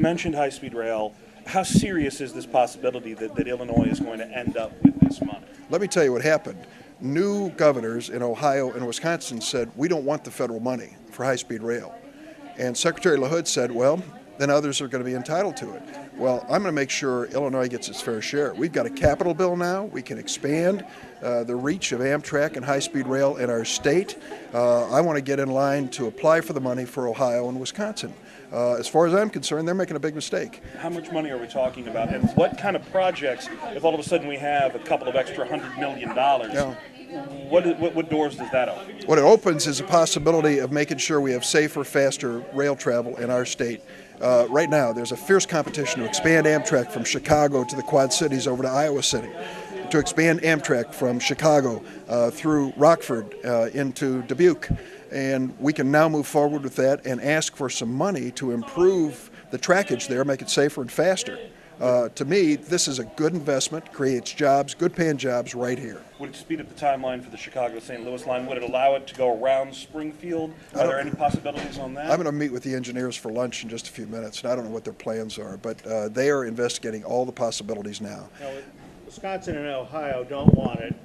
mentioned high-speed rail. How serious is this possibility that Illinois is going to end up with this money? Let me tell you what happened. New governors in Ohio and Wisconsin said, we don't want the federal money for high-speed rail. And Secretary LaHood said, well, then others are going to be entitled to it. Well, I'm going to make sure Illinois gets its fair share. We've got a capital bill now. We can expand the reach of Amtrak and high-speed rail in our state. I want to get in line to apply for the money for Ohio and Wisconsin. As far as I'm concerned, they're making a big mistake. How much money are we talking about? And what kind of projects, if all of a sudden we have a couple of extra $100 million, what doors does that open? What it opens is a possibility of making sure we have safer, faster rail travel in our state. Right now, there's a fierce competition to expand Amtrak from Chicago to the Quad Cities over to Iowa City, to expand Amtrak from Chicago through Rockford into Dubuque. And we can now move forward with that and ask for some money to improve the trackage there, make it safer and faster. To me, this is a good investment, creates jobs, good-paying jobs right here. Would it speed up the timeline for the Chicago-St. Louis line? Would it allow it to go around Springfield? Are there any possibilities on that? I'm going to meet with the engineers for lunch in just a few minutes, and I don't know what their plans are, but they are investigating all the possibilities now. Now, Wisconsin and Ohio don't want it.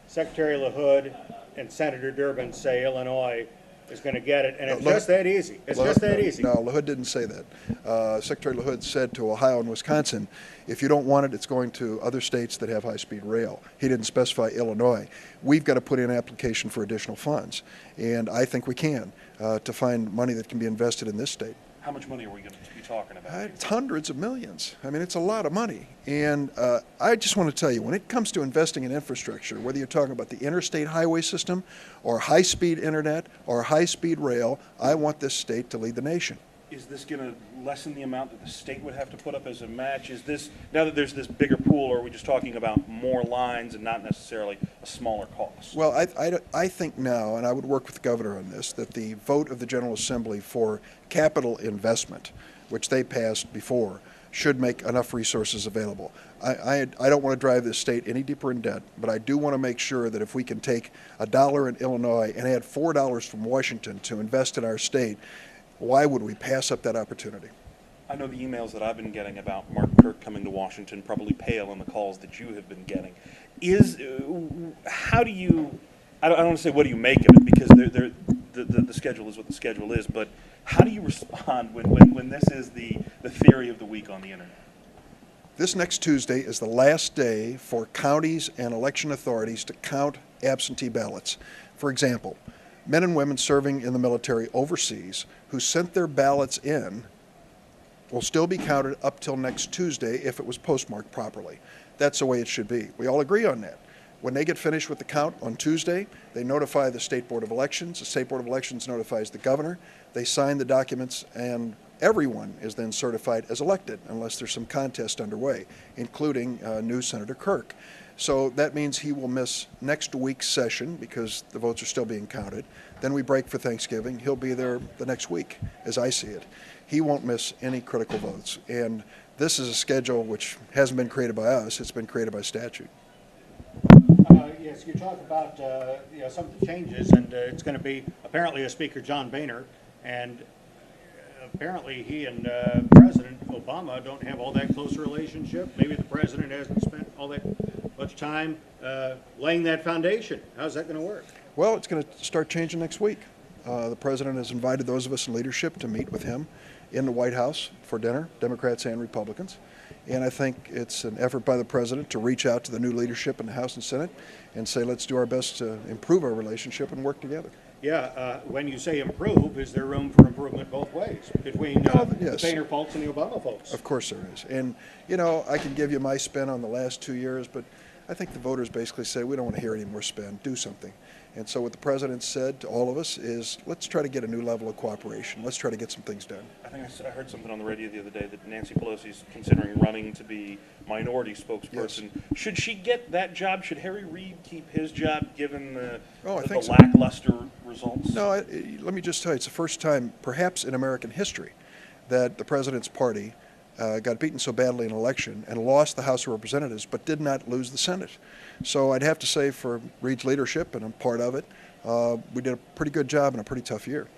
Secretary LaHood and Senator Durbin say Illinois is going to get it, and it's just that easy. It's just that easy. No, LaHood didn't say that. Secretary LaHood said to Ohio and Wisconsin, if you don't want it, it's going to other states that have high-speed rail. He didn't specify Illinois. We've got to put in an application for additional funds, and I think we can to find money that can be invested in this state. How much money are we going to be talking about? It's hundreds of millions. I mean, it's a lot of money. And I just want to tell you, when it comes to investing in infrastructure, whether you're talking about the interstate highway system or high-speed internet or high-speed rail, I want this state to lead the nation. Is this going to lessen the amount that the state would have to put up as a match? Is this, now that there's this bigger pool, or are we just talking about more lines and not necessarily a smaller cost? Well, I think now, and I would work with the governor on this, that the vote of the General Assembly for capital investment, which they passed before, should make enough resources available. I don't want to drive this state any deeper in debt, but I do want to make sure that if we can take $1 in Illinois and add $4 from Washington to invest in our state, why would we pass up that opportunity? I know the emails that I've been getting about Mark Kirk coming to Washington probably pale in the calls that you have been getting. How do you, I don't want to say what do you make of it, because the schedule is what the schedule is, but how do you respond when this is the theory of the week on the internet? This next Tuesday is the last day for counties and election authorities to count absentee ballots. For example, men and women serving in the military overseas who sent their ballots in will still be counted up till next Tuesday if it was postmarked properly. That's the way it should be. We all agree on that. When they get finished with the count on Tuesday, they notify the State Board of Elections. The State Board of Elections notifies the governor. They sign the documents, and everyone is then certified as elected unless there's some contest underway, including new Senator Kirk. So that means he will miss next week's session because the votes are still being counted. Then we break for Thanksgiving. He'll be there the next week, as I see it. He won't miss any critical votes. And this is a schedule which hasn't been created by us. It's been created by statute. Yes, you talk about some of the changes, and it's going to be apparently a Speaker John Boehner, and apparently he and President Obama don't have all that close a relationship. Maybe the president hasn't spent all that much time laying that foundation. How's that going to work? Well, it's going to start changing next week. The president has invited those of us in leadership to meet with him in the White House for dinner, Democrats and Republicans. And I think it's an effort by the president to reach out to the new leadership in the House and Senate and say, let's do our best to improve our relationship and work together. Yeah, when you say improve, is there room for improvement both ways between yes. the Boehner folks and the Obama folks? Of course there is. And, I can give you my spin on the last 2 years, but I think the voters basically say, we don't want to hear any more spin, do something. And so what the president said to all of us is, let's try to get a new level of cooperation. Let's try to get some things done. I think I heard something on the radio the other day that Nancy Pelosi's considering running to be minority spokesperson. Yes. Should she get that job? Should Harry Reid keep his job given the lackluster results? No, let me just tell you, it's the first time, perhaps in American history, that the president's party got beaten so badly in an election and lost the House of Representatives, but did not lose the Senate. So I'd have to say for Reid's leadership, and I'm part of it, we did a pretty good job in a pretty tough year.